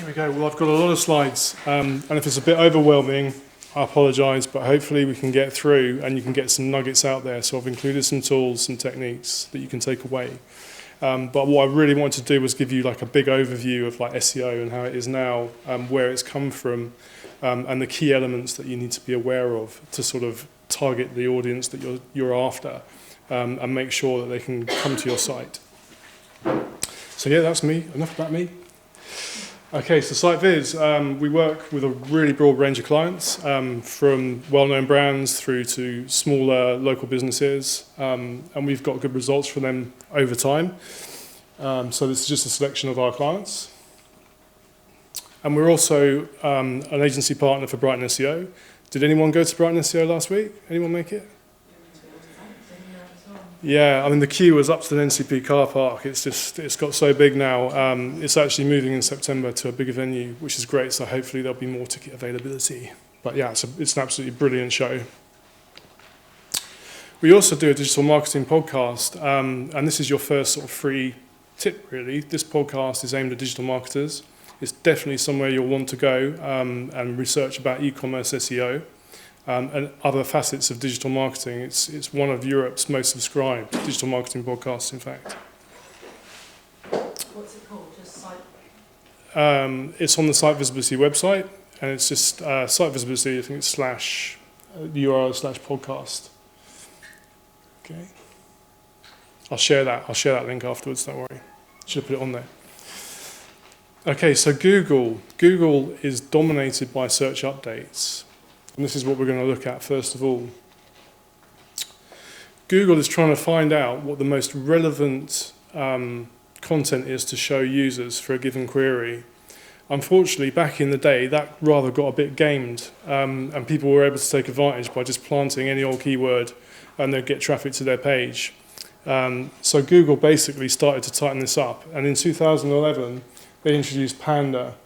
we go. Well, I've got a lot of slides, and if it's a bit overwhelming, I apologise, but hopefully we can get through and you can get some nuggets out there. So I've included some tools, some techniques that you can take away. But what I really wanted to do was give you like a big overview of like SEO and how it is now, where it's come from, and the key elements that you need to be aware of to sort of target the audience that you're after, and make sure that they can come to your site. So yeah, that's me. Enough about me. Okay, so SiteViz, we work with a really broad range of clients, from well-known brands through to smaller local businesses, and we've got good results from them over time. So this is just a selection of our clients. And we're also an agency partner for Brighton SEO. Did anyone go to Brighton SEO last week? Anyone make it? Yeah, I mean the queue was up to the NCP car park. It's got so big now. It's actually moving in September to a bigger venue, which is great. So hopefully there'll be more ticket availability. But yeah, it's an absolutely brilliant show. We also do a digital marketing podcast, and this is your first sort of free tip really. This podcast is aimed at digital marketers. It's definitely somewhere you'll want to go and research about e-commerce SEO. And other facets of digital marketing. It's one of Europe's most subscribed digital marketing podcasts, in fact. What's it called? Just site? It's on the SiteVisibility website, and it's just SiteVisibility, I think it's /URL/podcast. Okay. I'll share that link afterwards, don't worry. Should have put it on there. Okay, so Google is dominated by search updates. And this is what we're going to look at first of all. Google is trying to find out what the most relevant content is to show users for a given query. Unfortunately, back in the day, that rather got a bit gamed, and people were able to take advantage by just planting any old keyword and they'd get traffic to their page. So Google basically started to tighten this up, and in 2011, they introduced Panda.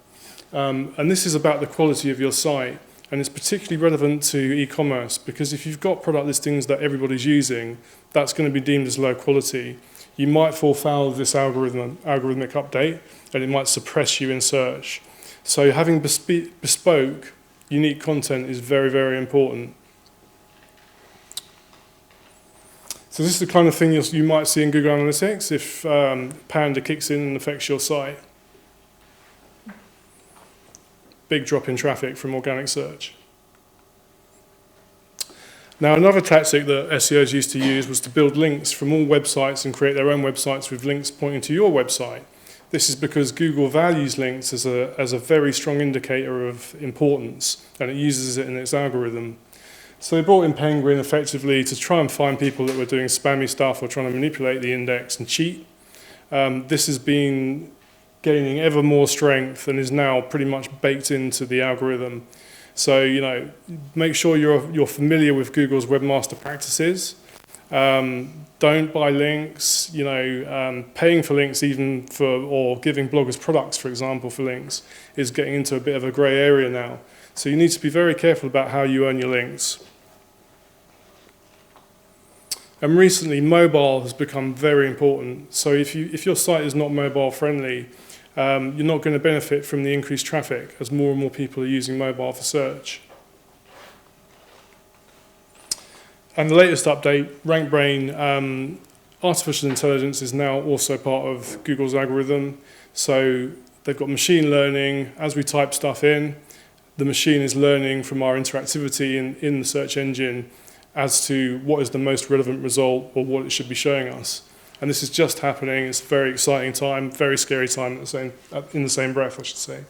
And this is about the quality of your site. And it's particularly relevant to e-commerce because if you've got product listings that everybody's using, that's going to be deemed as low quality. You might fall foul of this algorithmic update, and it might suppress you in search. So having bespoke, unique content is very, very important. So this is the kind of thing you might see in Google Analytics if Panda kicks in and affects your site. Big drop in traffic from organic search. Now, another tactic that SEOs used to use was to build links from all websites and create their own websites with links pointing to your website. This is because Google values links as a very strong indicator of importance, and it uses it in its algorithm. So they brought in Penguin effectively to try and find people that were doing spammy stuff or trying to manipulate the index and cheat. This has been gaining ever more strength and is now pretty much baked into the algorithm. So, make sure you're familiar with Google's webmaster practices. Don't buy links, paying for links or giving bloggers products, for example, for links is getting into a bit of a grey area now. So you need to be very careful about how you earn your links. And recently, mobile has become very important. So if your site is not mobile friendly, you're not going to benefit from the increased traffic as more and more people are using mobile for search. And the latest update, RankBrain, artificial intelligence is now also part of Google's algorithm. So they've got machine learning. As we type stuff in, the machine is learning from our interactivity in the search engine as to what is the most relevant result or what it should be showing us. And this is just happening. It's a very exciting time, very scary time in the same breath, I should say.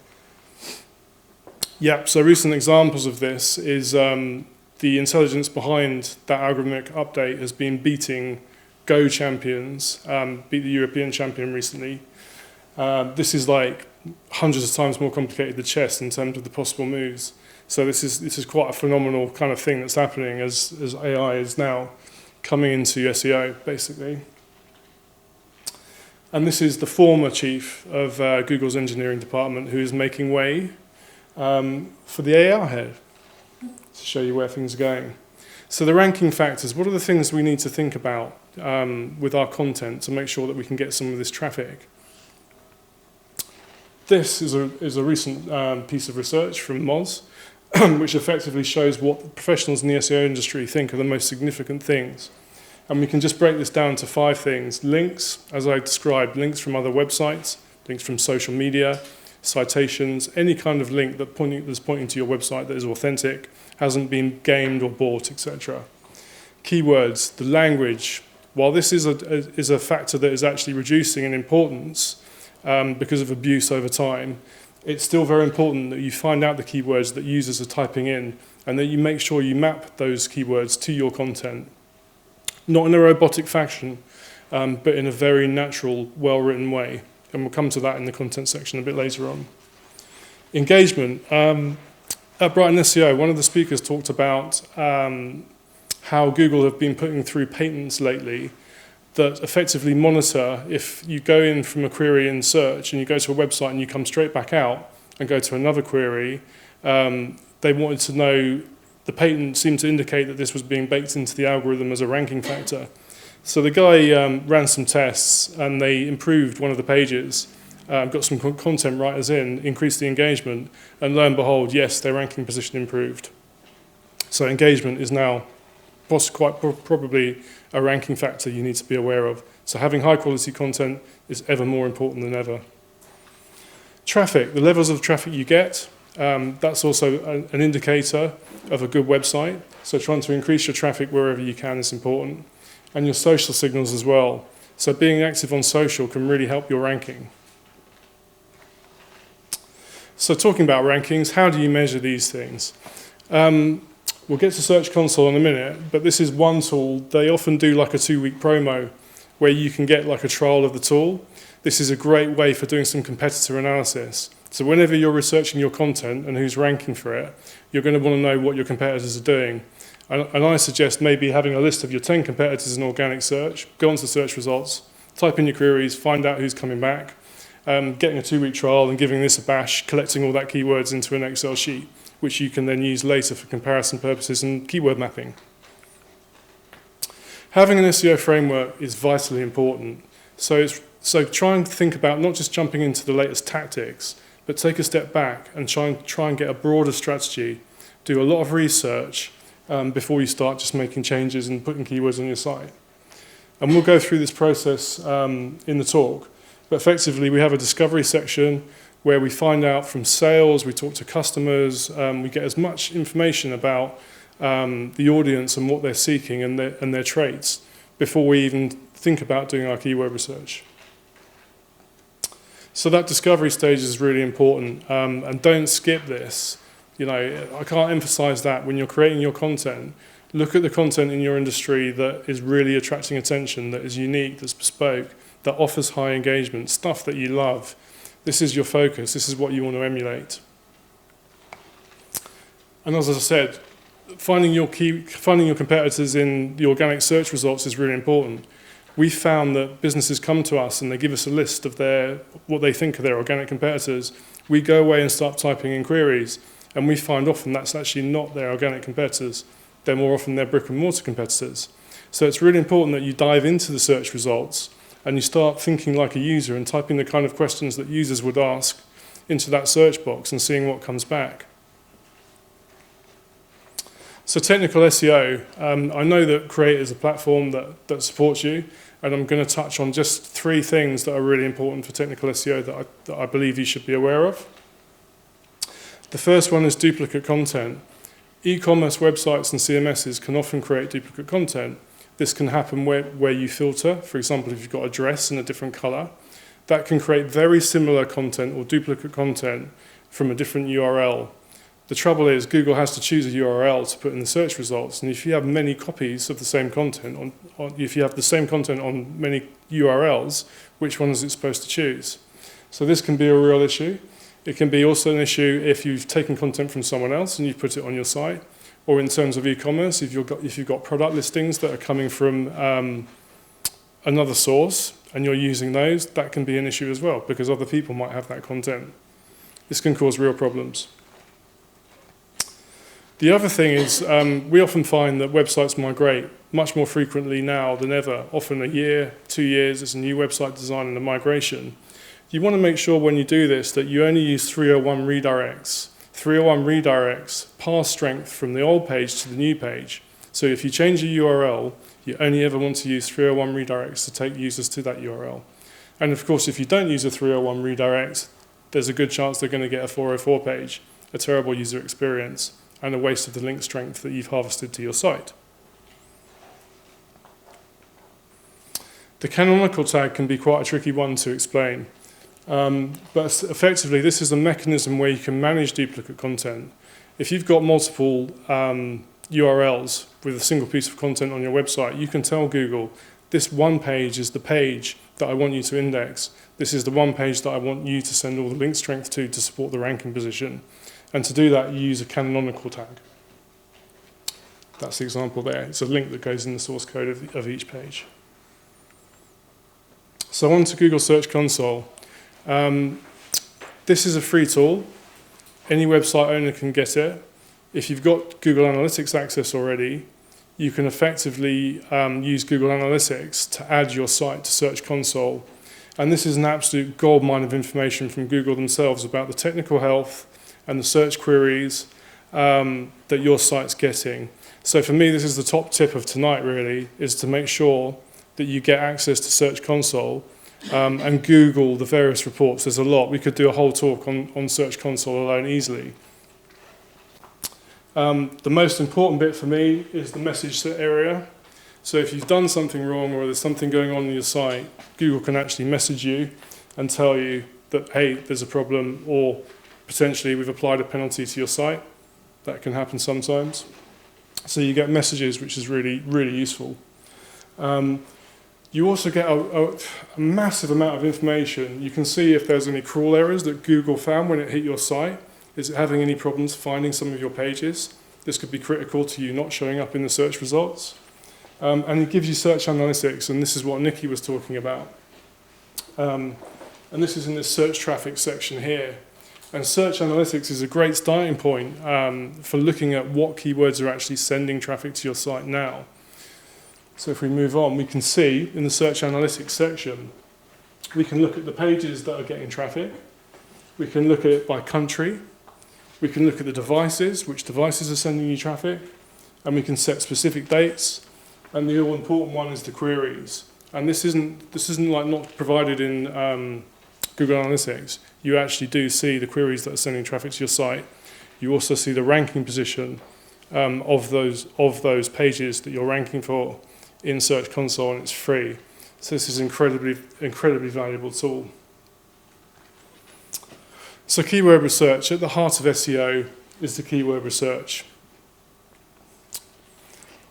Yeah, so recent examples of this is the intelligence behind that algorithmic update has been beating Go champions, beat the European champion recently. This is like hundreds of times more complicated than chess in terms of the possible moves. So this is quite a phenomenal kind of thing that's happening as AI is now coming into SEO, basically. And this is the former chief of Google's engineering department who is making way for the AI head to show you where things are going. So the ranking factors, what are the things we need to think about with our content to make sure that we can get some of this traffic? This is a recent piece of research from Moz, which effectively shows what professionals in the SEO industry think are the most significant things. And we can just break this down to 5 things. Links, as I described, links from other websites, links from social media, citations, any kind of link that's pointing to your website that is authentic, hasn't been gamed or bought, etc. Keywords, the language. While this is a factor that is actually reducing in importance because of abuse over time, it's still very important that you find out the keywords that users are typing in and that you make sure you map those keywords to your content. Not in a robotic fashion, but in a very natural, well-written way. And we'll come to that in the content section a bit later on. Engagement. At Brighton SEO, one of the speakers talked about how Google have been putting through patents lately that effectively monitor if you go in from a query in search and you go to a website and you come straight back out and go to another query, they wanted to know, the patent seemed to indicate that this was being baked into the algorithm as a ranking factor. So the guy ran some tests and they improved one of the pages, got some content writers in, increased the engagement, and lo and behold, yes, their ranking position improved. So engagement is now quite probably a ranking factor you need to be aware of. So having high quality content is ever more important than ever. Traffic, the levels of traffic you get, that's also an indicator of a good website. So trying to increase your traffic wherever you can is important. And your social signals as well. So being active on social can really help your ranking. So talking about rankings, how do you measure these things? We'll get to Search Console in a minute, but this is one tool. They often do like a 2-week promo where you can get like a trial of the tool. This is a great way for doing some competitor analysis. So whenever you're researching your content and who's ranking for it, you're going to want to know what your competitors are doing. And I suggest maybe having a list of your 10 competitors in organic search, go onto the search results, type in your queries, find out who's coming back, getting a 2-week trial and giving this a bash, collecting all that keywords into an Excel sheet, which you can then use later for comparison purposes and keyword mapping. Having an SEO framework is vitally important. So try and think about not just jumping into the latest tactics, but take a step back and try and get a broader strategy. Do a lot of research before you start just making changes and putting keywords on your site. And we'll go through this process in the talk. But effectively, we have a discovery section where we find out from sales, we talk to customers, we get as much information about the audience and what they're seeking and their traits before we even think about doing our keyword research. So that discovery stage is really important, and don't skip this. You know, I can't emphasize that when you're creating your content. Look at the content in your industry that is really attracting attention, that is unique, that's bespoke, that offers high engagement, stuff that you love. This is your focus. This is what you want to emulate. And as I said, finding your competitors in the organic search results is really important. We found that businesses come to us and they give us a list of what they think are their organic competitors. We go away and start typing in queries, and we find often that's actually not their organic competitors. They're more often their brick and mortar competitors. So it's really important that you dive into the search results and you start thinking like a user and typing the kind of questions that users would ask into that search box and seeing what comes back. So technical SEO, I know that Create is a platform that supports you, and I'm going to touch on just 3 things that are really important for technical SEO that I believe you should be aware of. The first one is duplicate content. E-commerce websites and CMSs can often create duplicate content. This can happen where you filter. For example, if you've got a dress in a different color, that can create very similar content or duplicate content from a different URL. The trouble is Google has to choose a URL to put in the search results, and if you have many copies of the same content, if you have the same content on many URLs, which one is it supposed to choose? So this can be a real issue. It can be also an issue if you've taken content from someone else and you've put it on your site, or in terms of e-commerce, if you've got product listings that are coming from another source and you're using those, that can be an issue as well because other people might have that content. This can cause real problems. The other thing is we often find that websites migrate much more frequently now than ever. Often a year, 2 years, it's a new website design and a migration. you want to make sure when you do this that you only use 301 redirects. 301 redirects pass strength from the old page to the new page. So if you change a URL, you only ever want to use 301 redirects to take users to that URL. And of course, if you don't use a 301 redirect, there's a good chance they're going to get a 404 page, a terrible user experience, and a waste of the link strength that you've harvested to your site. The canonical tag can be quite a tricky one to explain. But effectively, this is a mechanism where you can manage duplicate content. If you've got multiple URLs with a single piece of content on your website, you can tell Google, this one page is the page that I want you to index. This is the one page that I want you to send all the link strength to support the ranking position. And to do that, you use a canonical tag. That's the example there. It's a link that goes in the source code of each page. So on to Google Search Console. This is a free tool. Any website owner can get it. If you've got Google Analytics access already, you can effectively use Google Analytics to add your site to Search Console. And this is an absolute goldmine of information from Google themselves about the technical health and the search queries that your site's getting. So for me, this is the top tip of tonight, really, is to make sure that you get access to Search Console and Google the various reports. There's a lot. We could do a whole talk on Search Console alone easily. The most important bit for me is the message set area. So if you've done something wrong or there's something going on your site, Google can actually message you and tell you that, hey, there's a problem, or potentially we've applied a penalty to your site. That can happen sometimes. So you get messages, which is really, really useful. You also get a massive amount of information. You can see if there's any crawl errors that Google found when it hit your site. Is it having any problems finding some of your pages? This could be critical to you not showing up in the search results. And it gives you search analytics, and this is what Nikki was talking about. And this is in this search traffic section here. And search analytics is a great starting point for looking at what keywords are actually sending traffic to your site now. So if we move on, we can see in the search analytics section, we can look at the pages that are getting traffic. We can look at it by country. We can look at the devices, which devices are sending you traffic. And we can set specific dates. And the all important one is the queries. And this isn't like not provided in Google Analytics. You actually do see the queries that are sending traffic to your site. You also see the ranking position of those pages that you're ranking for in Search Console, and it's free. So this is an incredibly valuable tool. So keyword research, at the heart of SEO is the keyword research.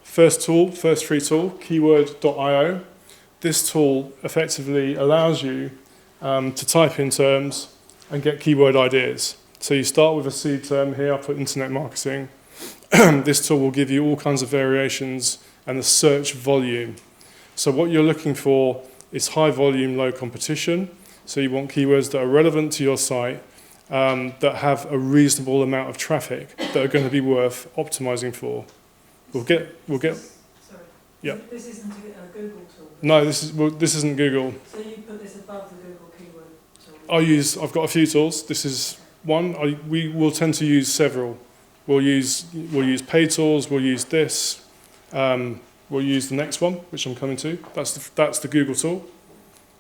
First free tool, keyword.io. This tool effectively allows you to type in terms and get keyword ideas. So you start with a seed term here, I'll put internet marketing. This tool will give you all kinds of variations and the search volume. So what you're looking for is high volume, low competition. So you want keywords that are relevant to your site, that have a reasonable amount of traffic, that are going to be worth optimizing for. We'll get. Sorry. Yeah. This isn't a Google tool. No, this isn't Google. So you put this above the Google keyword tool. I've got a few tools. This is one. We will tend to use several. We'll use paid tools. We'll use this. We'll use the next one, which I'm coming to. That's the Google tool.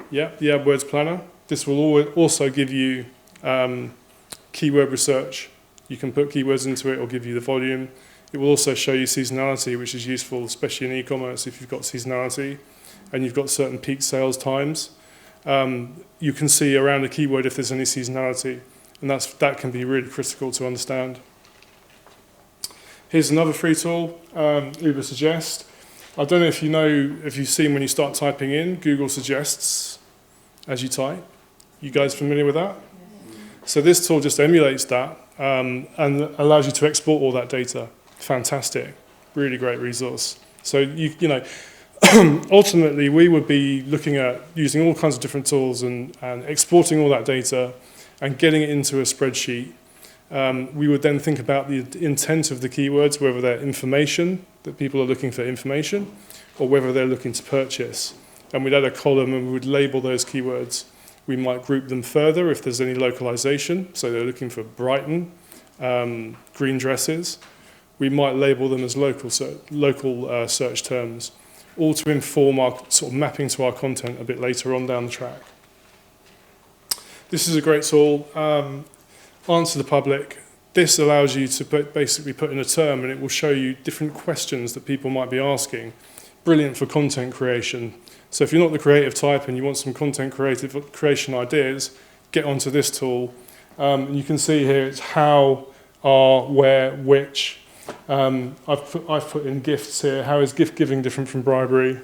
Yeah, the AdWords Planner. This will also give you keyword research. You can put keywords into it. It'll give you the volume. It will also show you seasonality, which is useful, especially in e-commerce if you've got seasonality and you've got certain peak sales times. You can see around a keyword if there's any seasonality, and that can be really critical to understand. Here's another free tool, Uber Suggest. I don't know if you've seen when you start typing in, Google suggests as you type. You guys familiar with that? So this tool just emulates that and allows you to export all that data. Fantastic, really great resource. So you know, ultimately we would be looking at using all kinds of different tools and exporting all that data and getting it into a spreadsheet. We would then think about the intent of the keywords, whether they're information, that people are looking for information, or whether they're looking to purchase. And we'd add a column and we would label those keywords. We might group them further if there's any localization. So they're looking for Brighton, green dresses. We might label them as local search terms, all to inform our sort of mapping to our content a bit later on down the track. This is a great tool. Answer the public. This allows you to basically put in a term and it will show you different questions that people might be asking. Brilliant for content creation. So if you're not the creative type and you want some content creation ideas, get onto this tool. And you can see here it's how, are, where, which. I've put in gifts here. How is gift giving different from bribery?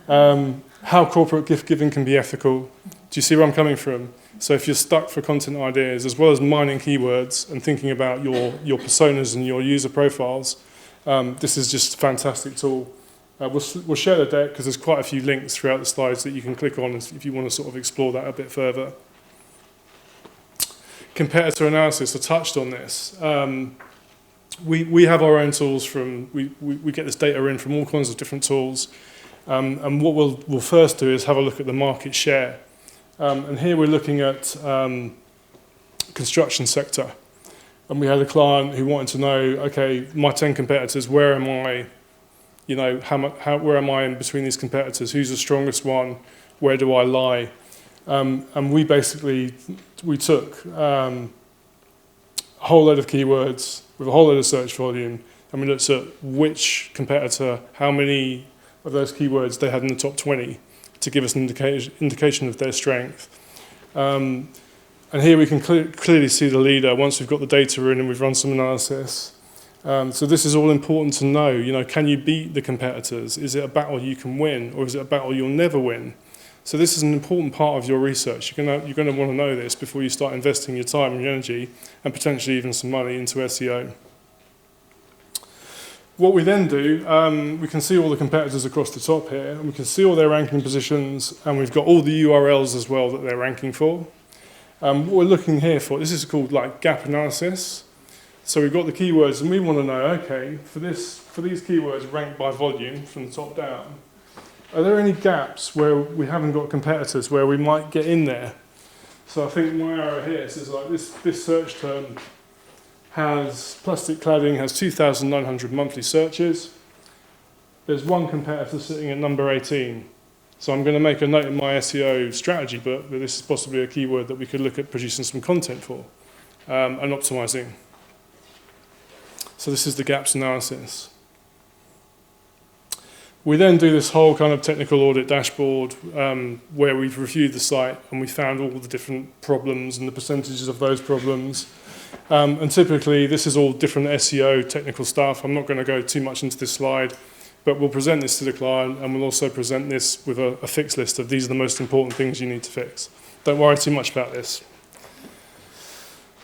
How corporate gift giving can be ethical. Do you see where I'm coming from? So if you're stuck for content ideas, as well as mining keywords and thinking about your personas and your user profiles, this is just a fantastic tool. We'll share the deck because there's quite a few links throughout the slides that you can click on if you want to sort of explore that a bit further. Competitor analysis, I touched on this. We have our own tools from, we get this data in from all kinds of different tools. And what we'll first do is have a look at the market share. And here we're looking at construction sector. And we had a client who wanted to know, okay, my 10 competitors, where am I? You know, where am I in between these competitors? Who's the strongest one? Where do I lie? And we took a whole load of keywords with a whole load of search volume, and we looked at which competitor, how many of those keywords they had in the top 20 to give us an indication of their strength. And here we can clearly see the leader once we've got the data in and we've run some analysis. So this is all important to know. You know, can you beat the competitors? Is it a battle you can win, or is it a battle you'll never win? So this is an important part of your research. You're going to want to know this before you start investing your time and your energy and potentially even some money into SEO. What we then do, we can see all the competitors across the top here, and we can see all their ranking positions, and we've got all the URLs as well that they're ranking for. What we're looking here for, this is called like gap analysis. So we've got the keywords, and we want to know, okay, for these keywords ranked by volume from the top down, are there any gaps where we haven't got competitors where we might get in there? So I think my arrow here says like this search term has plastic cladding, has 2,900 monthly searches. There's one competitor sitting at number 18. So I'm going to make a note in my SEO strategy book that this is possibly a keyword that we could look at producing some content for and optimizing. So this is the gaps analysis. We then do this whole kind of technical audit dashboard where we've reviewed the site and we found all the different problems and the percentages of those problems. And typically this is all different SEO technical stuff. I'm not going to go too much into this slide, but we'll present this to the client and we'll also present this with a fix list of these are the most important things you need to fix. Don't worry too much about this.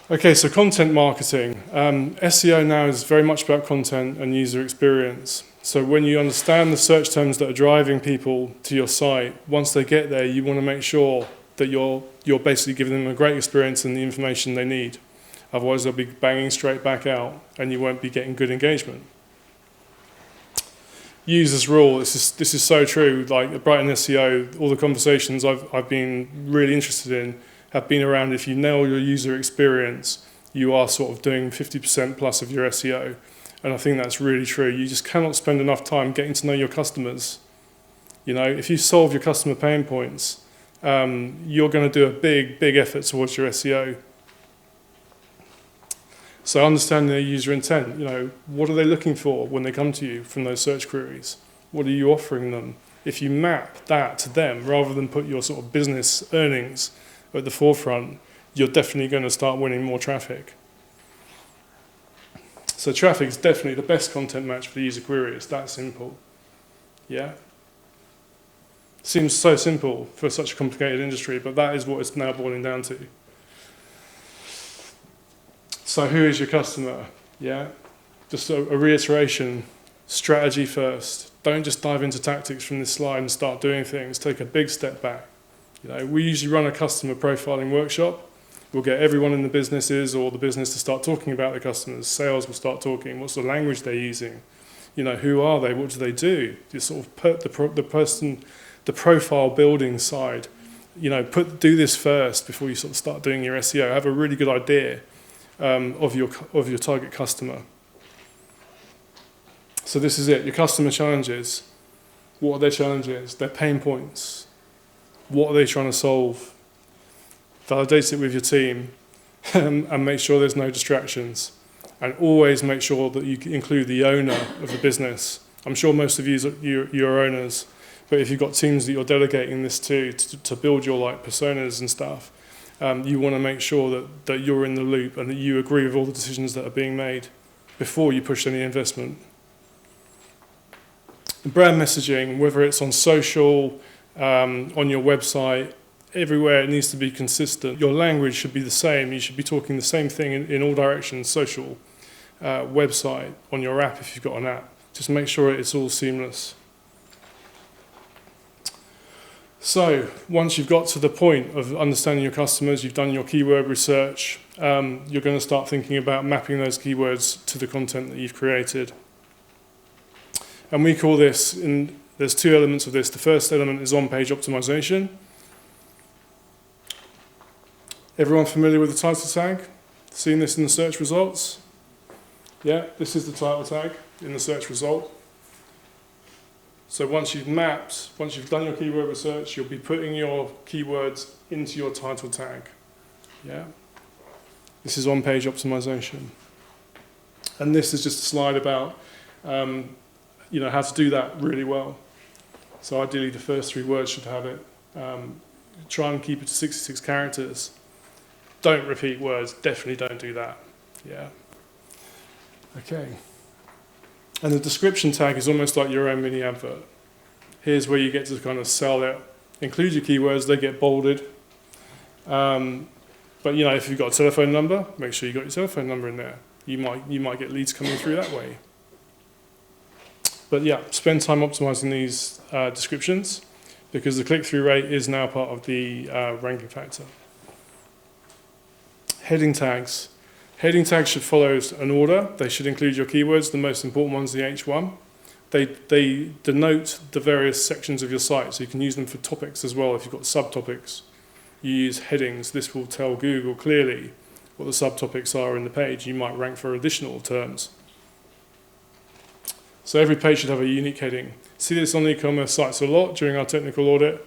Okay, so content marketing. SEO now is very much about content and user experience. So when you understand the search terms that are driving people to your site, once they get there, you want to make sure that you're basically giving them a great experience and the information they need. Otherwise, they'll be banging straight back out and you won't be getting good engagement. Users rule, this is so true. Like at Brighton SEO, all the conversations I've been really interested in have been around if you nail your user experience, you are sort of doing 50% plus of your SEO. And I think that's really true. You just cannot spend enough time getting to know your customers. You know, if you solve your customer pain points, you're going to do a big effort towards your SEO. So understanding their user intent, you know, what are they looking for when they come to you from those search queries? What are you offering them? If you map that to them rather than put your sort of business earnings at the forefront, you're definitely going to start winning more traffic. So traffic is definitely the best content match for the user query. It's that simple. Yeah? Seems so simple for such a complicated industry, but that is what it's now boiling down to. So who is your customer? Yeah? Just a reiteration, strategy first. Don't just dive into tactics from this slide and start doing things. Take a big step back. You know, we usually run a customer profiling workshop. We'll get everyone in the businesses or the business to start talking about the customers. Sales will start talking. What's the language they're using? You know, who are they? What do they do? You sort of put the profile building side. do this first before you sort of start doing your SEO. Have a really good idea of your target customer. So this is it, your customer challenges. What are their challenges? Their pain points. What are they trying to solve? Validate it with your team and make sure there's no distractions. And always make sure that you include the owner of the business. I'm sure most of you're owners, but if you've got teams that you're delegating this to build your personas and stuff, you want to make sure that you're in the loop and that you agree with all the decisions that are being made before you push any investment. Brand messaging, whether it's on social, on your website, everywhere, it needs to be consistent. Your language should be the same. You should be talking the same thing in all directions, social, website, on your app if you've got an app. Just make sure it's all seamless. So once you've got to the point of understanding your customers, you've done your keyword research, you're going to start thinking about mapping those keywords to the content that you've created. And we call this, there's two elements of this. The first element is on-page optimization. Everyone familiar with the title tag? Seen this in the search results? Yeah, this is the title tag in the search result. So once you've done your keyword research, you'll be putting your keywords into your title tag. Yeah. This is on-page optimization. And this is just a slide about how to do that really well. So ideally the first 3 words should have it. Try and keep it to 66 characters. Don't repeat words, definitely don't do that. Yeah. Okay. And the description tag is almost like your own mini advert. Here's where you get to kind of sell it. Include your keywords, they get bolded. But if you've got a telephone number, make sure you've got your telephone number in there. You might get leads coming through that way. But yeah, spend time optimizing these descriptions because the click-through rate is now part of the ranking factor. Heading tags. Heading tags should follow an order. They should include your keywords. The most important one's the H1. They denote the various sections of your site, so you can use them for topics as well. If you've got subtopics, you use headings. This will tell Google clearly what the subtopics are in the page. You might rank for additional terms. So every page should have a unique heading. See this on e-commerce sites a lot during our technical audit.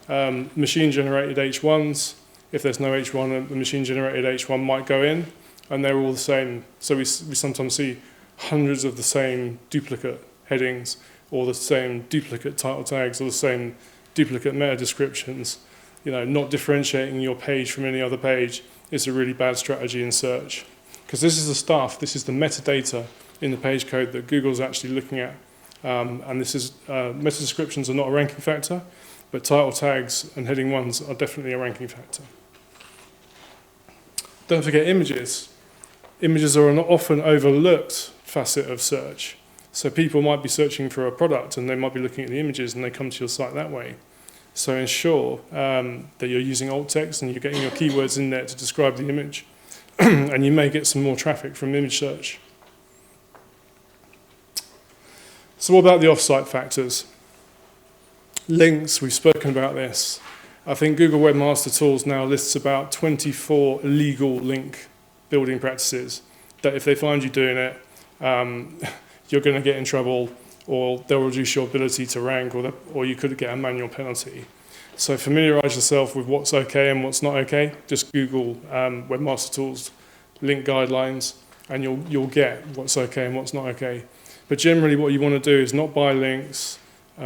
Machine-generated H1s. If there's no H1, the machine-generated H1 might go in, and they're all the same. So we sometimes see hundreds of the same duplicate headings, or the same duplicate title tags, or the same duplicate meta descriptions. Not differentiating your page from any other page is a really bad strategy in search. Because this is the metadata in the page code that Google's actually looking at. And this is, meta descriptions are not a ranking factor, but title tags and heading ones are definitely a ranking factor. Don't forget images. Images are an often overlooked facet of search. So people might be searching for a product and they might be looking at the images and they come to your site that way. So ensure that you're using alt text and you're getting your keywords in there to describe the image. And you may get some more traffic from image search. So what about the off-site factors? Links, we've spoken about this. I think Google Webmaster Tools now lists about 24 illegal link building practices that if they find you doing it, you're going to get in trouble, or they'll reduce your ability to rank, or you could get a manual penalty. So familiarize yourself with what's okay and what's not okay. Just Google Webmaster Tools link guidelines, and you'll get what's okay and what's not okay. But generally what you want to do is not buy links,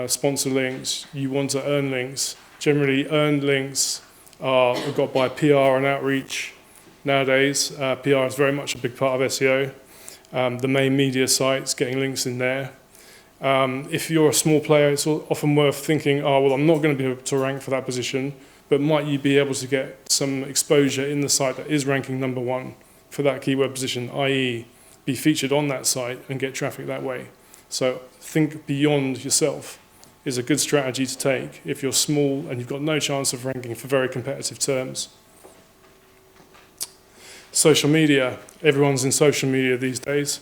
sponsor links. You want to earn links. Generally earned links are got by PR and outreach. Nowadays, PR is very much a big part of SEO. The main media sites, getting links in there. If you're a small player, it's often worth thinking, I'm not going to be able to rank for that position, but might you be able to get some exposure in the site that is ranking number 1 for that keyword position, i.e. be featured on that site and get traffic that way. So think beyond yourself is a good strategy to take if you're small and you've got no chance of ranking for very competitive terms. Social media. Everyone's in social media these days.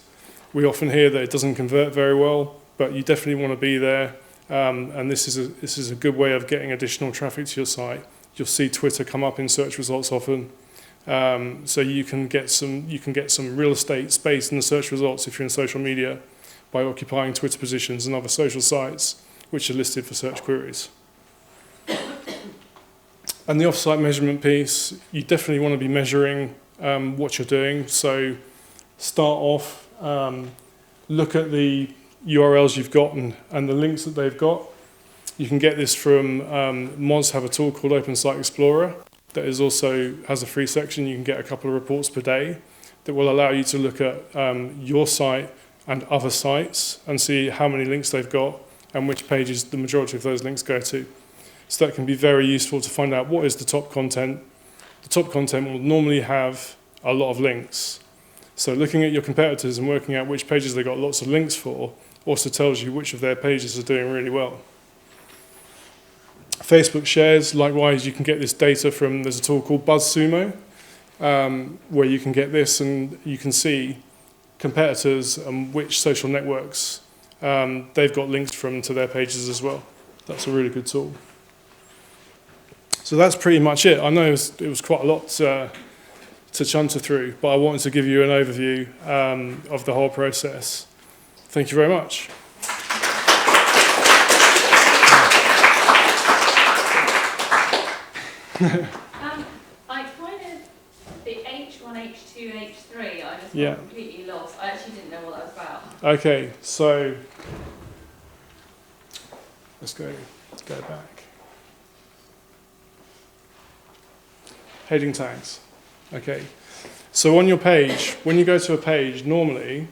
We often hear that it doesn't convert very well, but you definitely want to be there. And this is a good way of getting additional traffic to your site You'll see Twitter come up in search results often. So you can get some real estate space in the search results if you're in social media by occupying Twitter positions and other social sites which are listed for search queries. And the off-site measurement piece, you definitely want to be measuring what you're doing. So start off, look at the URLs you've got and the links that they've got. You can get this from Moz have a tool called Open Site Explorer that is also has a free section. You can get a couple of reports per day that will allow you to look at your site and other sites and see how many links they've got and which pages the majority of those links go to. So that can be very useful to find out what is the top content. The top content will normally have a lot of links. So looking at your competitors and working out which pages they got lots of links for also tells you which of their pages are doing really well. Facebook shares, likewise, you can get this data from, there's a tool called BuzzSumo, where you can get this and you can see competitors and which social networks they've got links from to their pages as well. That's a really good tool. So that's pretty much it. I know it was quite a lot to chunter through, but I wanted to give you an overview of the whole process. Thank you very much. The H1, H2, H3, I just Yeah. got completely lost. I actually didn't know what that was about. Okay, so let's go back. Heading tags. Okay, so on your page, when you go to a page, normally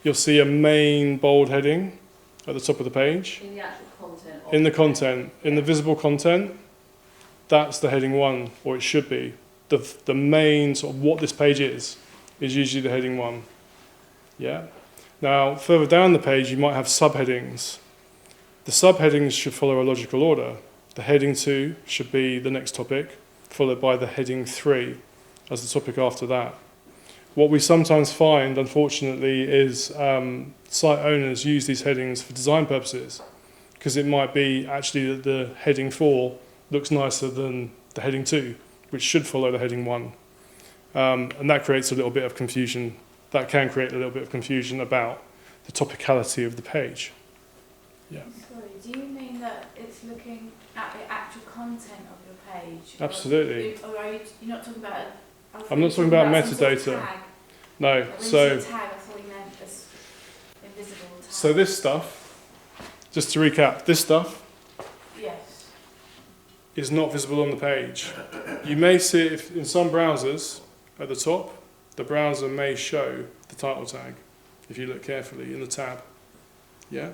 you'll see a main bold heading at the top of the page. In the actual content. In the content, in the visible content, that's the heading 1, or it should be. The main sort of what this page is usually the heading 1. Yeah. Now, further down the page, you might have subheadings. The subheadings should follow a logical order. The heading 2 should be the next topic, followed by the heading 3 as the topic after that. What we sometimes find, unfortunately, is site owners use these headings for design purposes, because it might be actually that the heading 4 looks nicer than the heading 2, which should follow the heading 1. And that creates a little bit of confusion. That can create a little bit of confusion about the topicality of the page. Yeah. Sorry, do you mean that it's looking at the actual content of your page? Absolutely. Or are you, you're not talking about... I'm not talking about some sort of metadata. tag? No, Like when so you say tag, I thought you meant this invisible tag. so this stuff, just to recap, this stuff Yes. is not visible on the page. You may see it in some browsers at the top. The browser may show the title tag if you look carefully in the tab. Yeah,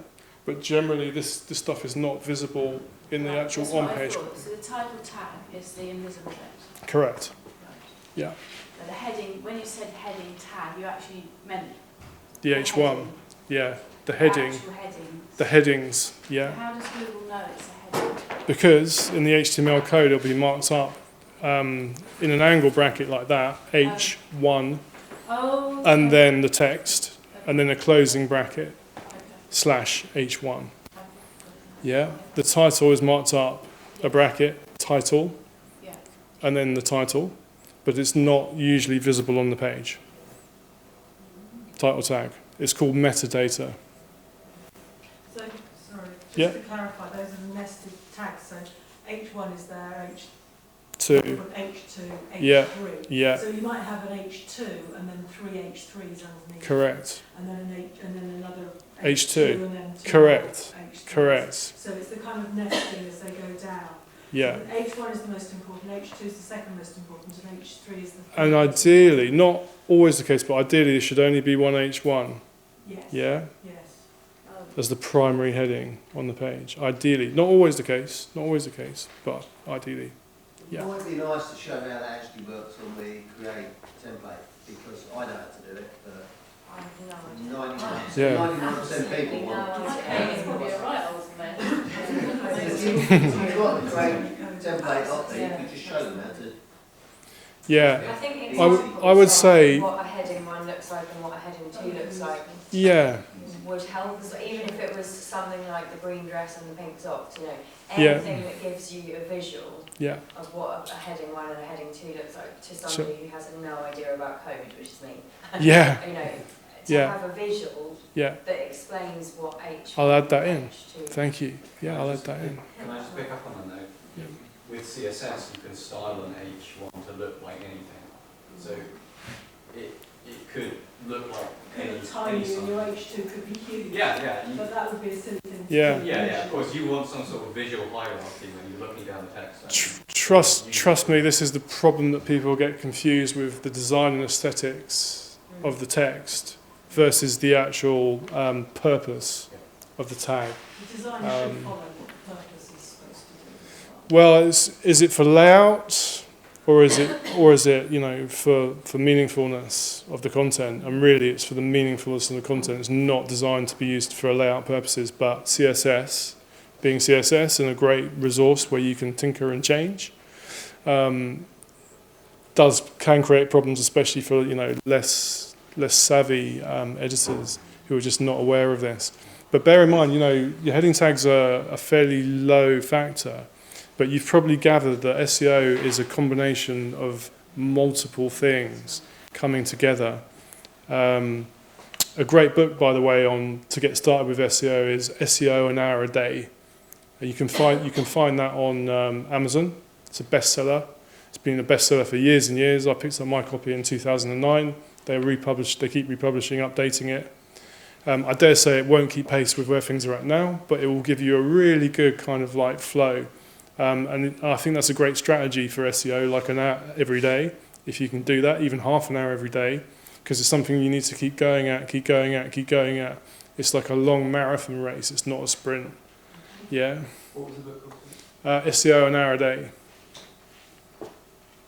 but generally this stuff is not visible in the Right, actual that's what I on-page. thought. So the title tag is the invisible bit. Correct. Right. Yeah. So the heading, when you said heading tag, you actually meant The the H1. heading, Yeah. The the heading. actual headings. The headings. Yeah. How does Google know it's a heading? Because in the HTML code it'll be marked up in an angle bracket like that, H1, Oh. and then the text, Okay. and then a closing bracket Okay. /H1. Okay. Yeah. The title is marked up a bracket, title, Yeah. and then the title, but it's not usually visible on the page. Title tag. It's called metadata. So, sorry, just Yeah. to clarify, those are the nested tags. So H1 is there, H2, Two. H2, Yeah. H3. Yeah. So you might have an H2 and then 3 H3s underneath. Correct. And then an H, and then another H2. and then 2 Correct. H3s. Correct. So it's the kind of nesting as they go down. Yeah. So H1 is the most important, H2 is the second most important, and H3 is the third. And ideally, not always the case, but ideally there should only be one H1. Yes. Yeah. Yes. Oh. As the primary heading on the page. Ideally, not always the case, but ideally. Yeah. It might be nice to show how that actually works on the create template, because I know how to do it, but I have no idea. 99% Yeah. 99% people won't. Okay, it's probably a right old man. If you've got the create template up there, you can just show them how to. Yeah. I think it's I would say, what a heading 1 looks like and what a heading 2 looks like. yeah, would help as well, even if it was something like the green dress and the pink socks, you know, Yeah. anything that gives you a visual Yeah. of what a heading 1 and a heading 2 looks like to Sure. somebody who has no idea about code, which is me. Yeah. You know, to Yeah. have a visual Yeah. that explains what H1 I'll add that in. H2. Thank you. Yeah, I'll add that in. Can I just pick up on that note? Yeah. With CSS, you can style an H1 to look like anything. So it could look like any Tiny and site. your H2 could be huge. Yeah. But that would be a silly thing to Yeah. do. Yeah, of course, you want some sort of visual hierarchy when you're looking down the text. Trust me, this is the problem that people get confused with the design and aesthetics of the text versus the actual purpose of the tag. The design should follow what the purpose is supposed to do as well. Well, is it for layout, or is it you know for meaningfulness of the content? And really, it's for the meaningfulness of the content. It's not designed to be used for layout purposes. But CSS, being CSS and a great resource where you can tinker and change, can create problems, especially for less savvy editors who are just not aware of this. But bear in mind, your heading tags are a fairly low factor, but you've probably gathered that SEO is a combination of multiple things coming together. A great book, by the way, to get started with SEO is SEO An Hour a Day. You can find that on Amazon. It's a bestseller. It's been a bestseller for years and years. I picked up my copy in 2009. They keep republishing, updating it. I dare say it won't keep pace with where things are at now, but it will give you a really good kind of like flow. And I think that's a great strategy for SEO, like an hour every day, if you can do that, even half an hour every day, because it's something you need to keep going at. It's like a long marathon race. It's not a sprint. Yeah. What was the book called? SEO An Hour a Day.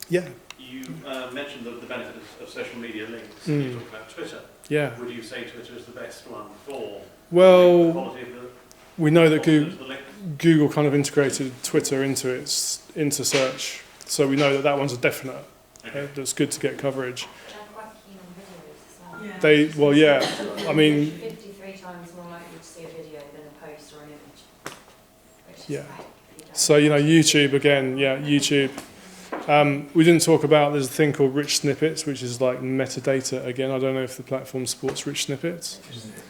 Yeah. You mentioned the benefit of social media links. Mm. You talked about Twitter. Yeah. Would you say Twitter is the best one for the Well, quality of the we know that quality of the links? Google kind of integrated Twitter into search, so we know that one's a definite. Okay. That's good to get coverage. I'm quite keen on videos as well. Yeah. I mean, 53 times more likely to see a video than a post or an image. Which is Yeah. great. so YouTube again, YouTube. We didn't talk about, there's a thing called rich snippets, which is like metadata again. I don't know if the platform supports rich snippets.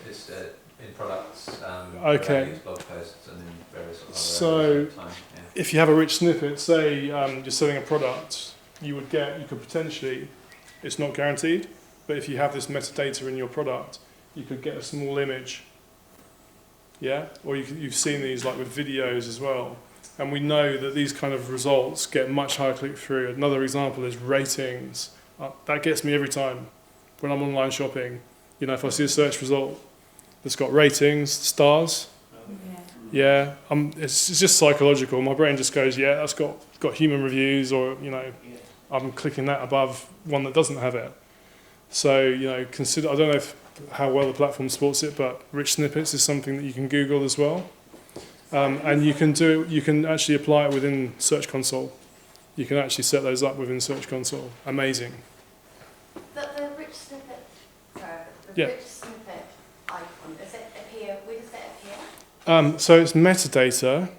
It's in products, Okay. blog posts, and in various other So, areas at the time. Yeah. If you have a rich snippet, say you're selling a product, you could potentially, it's not guaranteed, but if you have this metadata in your product, you could get a small image. Yeah? Or you've seen these like with videos as well. And we know that these kind of results get much higher click-through. Another example is ratings. That gets me every time when I'm online shopping. If I see a search result that's got ratings, stars, yeah, it's just psychological. My brain just goes, yeah, that's got human reviews, or I'm clicking that above one that doesn't have it. So consider. I don't know how well the platform supports it, but rich snippets is something that you can Google as well. And you can actually apply it within Search Console. You can actually set those up within Search Console. Amazing. The rich snippet, Yeah. rich snippet icon, does it appear, where does it appear? So it's metadata.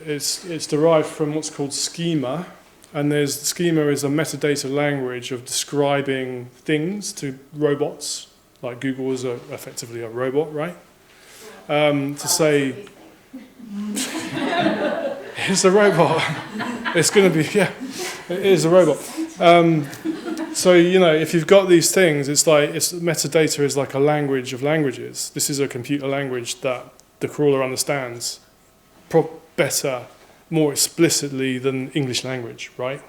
It's derived from what's called schema. And schema is a metadata language of describing things to robots. Like Google is effectively a robot, right? To say, it's a robot. It's going to be, yeah, it is a robot. So, if you've got these things, metadata is like a language of languages. This is a computer language that the crawler understands better, more explicitly than English language, right?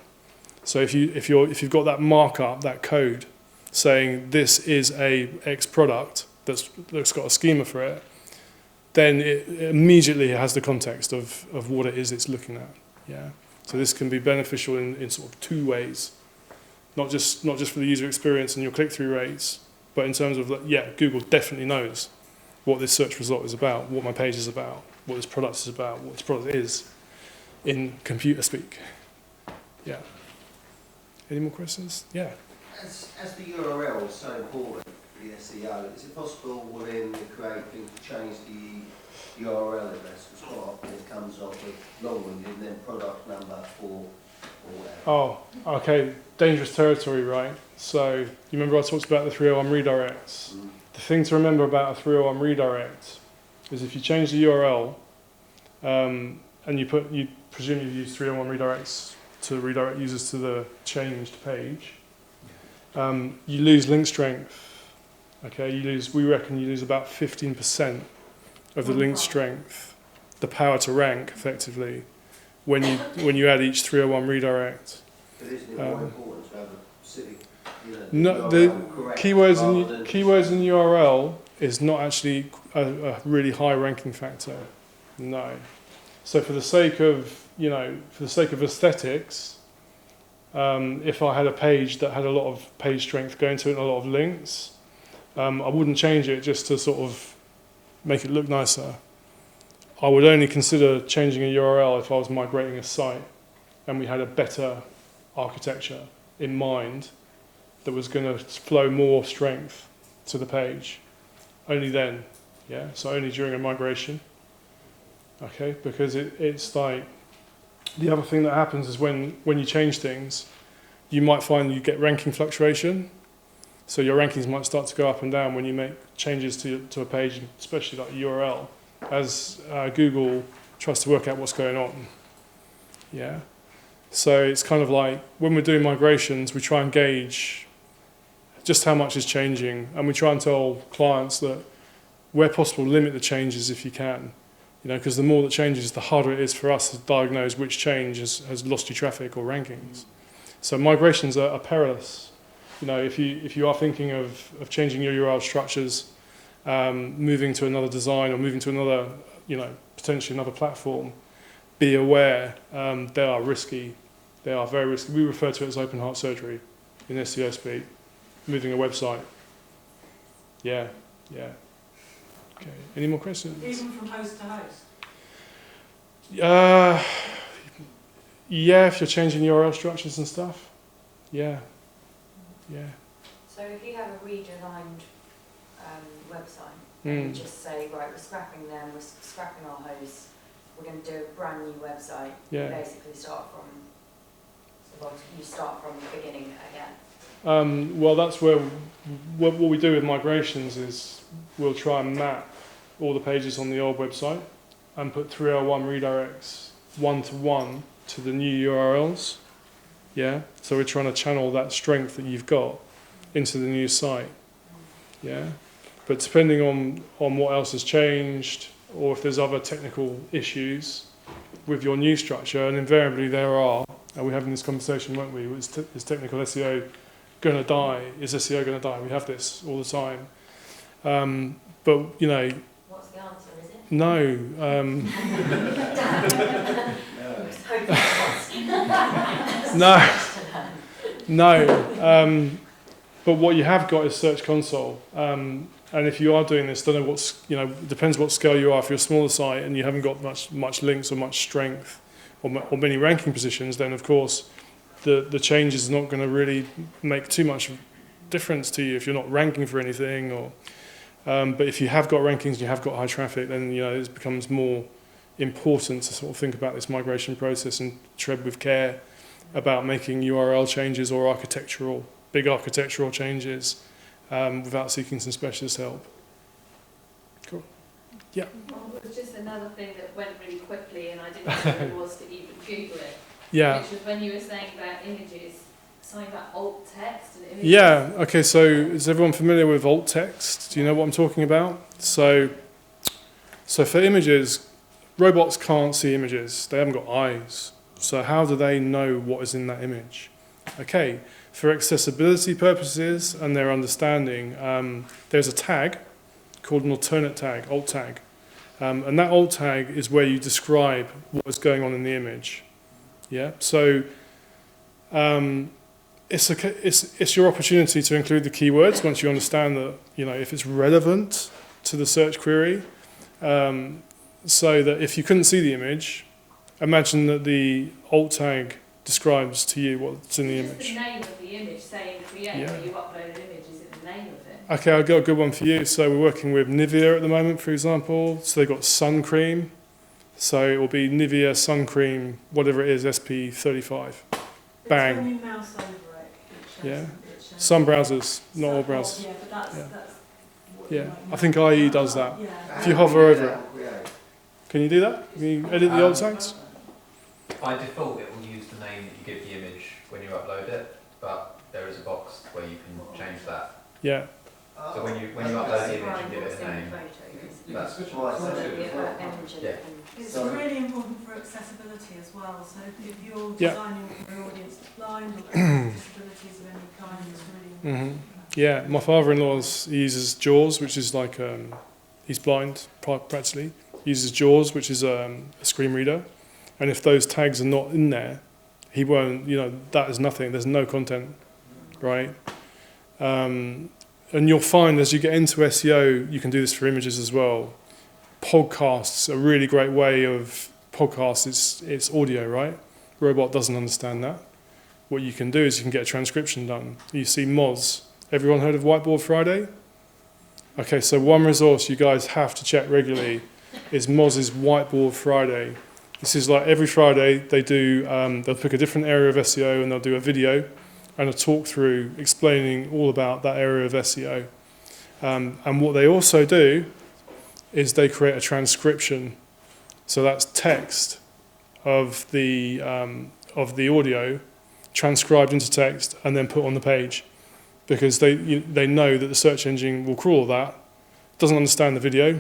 So if you've got that markup, that code, saying this is a X product that's got a schema for it, then it immediately has the context of what it is it's looking at. Yeah. So this can be beneficial in sort of two ways, not just for the user experience and your click-through rates, but in terms of Google definitely knows what this search result is about, what my page is about, what this product is about, what this product is in computer speak. Yeah. Any more questions? Yeah. As the URL is so important, the SEO, is it possible within the create thing to change the URL address? Because quite often it comes up with long-winded and then product number for or whatever. Oh, okay, dangerous territory, right? So you remember I talked about the 301 redirects? Mm. The thing to remember about a 301 redirect is if you change the URL and you presume you've used 301 redirects to redirect users to the changed page, you lose link strength. Okay, we reckon you lose about 15% of the link strength, the power to rank effectively, when you add each 301 redirect. But isn't it more important to have a specific, No, the the URL correct keywords in URL is not actually a really high ranking factor. No. So for the sake of aesthetics, if I had a page that had a lot of page strength going to it and a lot of links, I wouldn't change it just to sort of make it look nicer. I would only consider changing a URL if I was migrating a site and we had a better architecture in mind that was going to flow more strength to the page. Only then, yeah. So only during a migration. Okay, because it's like the other thing that happens is when you change things, you might find you get ranking fluctuation. So your rankings might start to go up and down when you make changes to a page, especially like a URL, as Google tries to work out what's going on. Yeah. So it's kind of like when we're doing migrations, we try and gauge just how much is changing, and we try and tell clients that where possible, limit the changes if you can. Because the more that changes, the harder it is for us to diagnose which change has lost you traffic or rankings. So migrations are perilous. If you are thinking of changing your URL structures, moving to another design or moving to another, potentially another platform, be aware they are risky. They are very risky. We refer to it as open heart surgery in SEO speak. Moving a website. Yeah. Okay. Any more questions? Even from host to host? Yeah, if you're changing URL structures and stuff. Yeah. So if you have a redesigned website, and you just say, right, we're scrapping them, we're scrapping our hosts, we're going to do a brand new website. Yeah. You basically start from the beginning again. Well, that's where what we do with migrations is we'll try and map all the pages on the old website and put 301 redirects one-to-one to the new URLs. Yeah, so we're trying to channel that strength that you've got into the new site. Yeah, but depending on what else has changed or if there's other technical issues with your new structure, and invariably there are, and we're having this conversation, won't we? Is technical SEO going to die? Is SEO going to die? We have this all the time. But, What's the answer, is it? no. No. But what you have got is Search Console. And if you are doing this, don't know depends what scale you are. If you're a smaller site and you haven't got much links or much strength or many ranking positions, then of course the change is not going to really make too much difference to you if you're not ranking for anything. Or but if you have got rankings and you have got high traffic, then it becomes more important to sort of think about this migration process and tread with care about making URL changes or big architectural changes without seeking some specialist help. Cool. Yeah. Well, it was just another thing that went really quickly and I didn't know what it was to even Google it. Yeah. Which was when you were saying about images, something about alt text and images. Yeah, okay, so is everyone familiar with alt text? Do you know what I'm talking about? So for images, robots can't see images. They haven't got eyes. So how do they know what is in that image? Okay, for accessibility purposes and their understanding, there's a tag called an alternate tag, alt tag. And that alt tag is where you describe what is going on in the image. Yeah, so it's your opportunity to include the keywords once you understand that, if it's relevant to the search query. So that if you couldn't see the image, imagine that the alt tag describes to you what's in the image. Just the name of the image saying create, where you upload an image, is it the name of it. Okay, I've got a good one for you. So we're working with Nivea at the moment, for example. So they've got sun cream. So it will be Nivea sun cream, whatever it is, SP35. Bang. It's when you mouse over it, it shows, Yeah. it shows. Some browsers, not all Some- browsers. Yeah, but that's, Yeah. that's what Yeah, you might I think know. IE does that. Yeah. If you hover over it. Create. Can you do that? Can you edit the alt text? By default, it will use the name that you give the image when you upload it, but there is a box where you can change that. Yeah. So when you upload the image, you give it a name. That's Right, So so- the image Yeah. It's Sorry. really important for accessibility as well. So if you're Yeah. designing for an audience that's blind or disabilities of any kind, it's really Mhm. important. Yeah, my father-in-law he uses JAWS, which is like he's blind practically. He uses JAWS, which is a screen reader, and if those tags are not in there, he won't. You know, that is nothing. There's no content, right? And you'll find as you get into SEO, you can do this for images as well. Podcasts, a really great way of podcasts. It's audio, right? Robot doesn't understand that. What you can do is you can get a transcription done. You see Moz. Everyone heard of Whiteboard Friday? Okay, so one resource you guys have to check regularly is Moz's Whiteboard Friday. This is like every Friday they do, they'll pick a different area of SEO and they'll do a video and a talk through explaining all about that area of SEO. And what they also do is they create a transcription. So that's text of the audio transcribed into text and then put on the page, because they know that the search engine will crawl that, doesn't understand the video,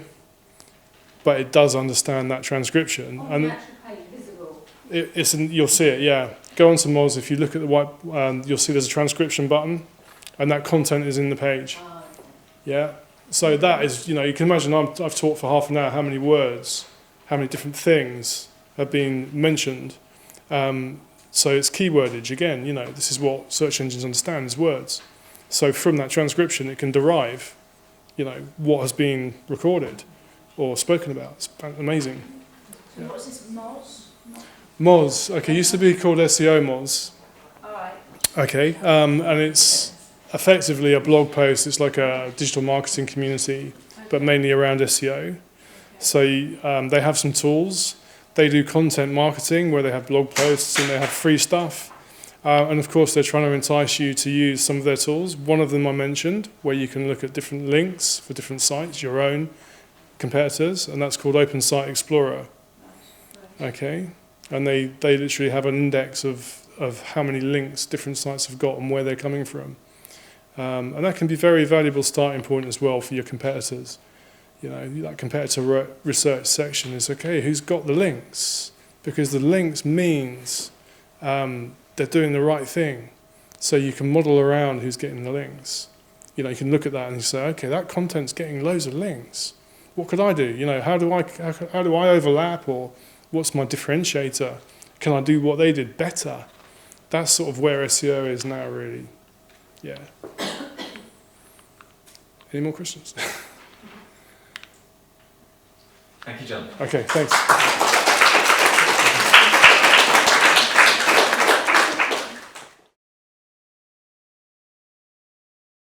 but it does understand that transcription. On And the actual page, visible. you'll see it, yeah. Go onto Moz, if you look at the white, you'll see there's a transcription button, and that content is in the page. Yeah. So that is, you can imagine I've taught for half an hour how many words, how many different things have been mentioned. So it's keywordage again. This is what search engines understand is words. So from that transcription, it can derive, what has been recorded or spoken about. It's amazing. So what's this, Moz? Moz, okay, used to be called SEO Moz. Alright. Okay, and it's effectively a blog post. It's like a digital marketing community, but mainly around SEO. So they have some tools. They do content marketing where they have blog posts and they have free stuff. And of course, they're trying to entice you to use some of their tools. One of them I mentioned, where you can look at different links for different sites, your own competitors, and that's called Open Site Explorer. Okay, and they literally have an index of how many links different sites have got and where they're coming from. And that can be a very valuable starting point as well for your competitors. That competitor research section is, okay, who's got the links? Because the links means they're doing the right thing. So you can model around who's getting the links. You can look at that and you say, okay, that content's getting loads of links. What could I do? How do I overlap, or what's my differentiator? Can I do what they did better? That's sort of where SEO is now, really. Yeah. Any more questions? Thank you, John. Okay, thanks.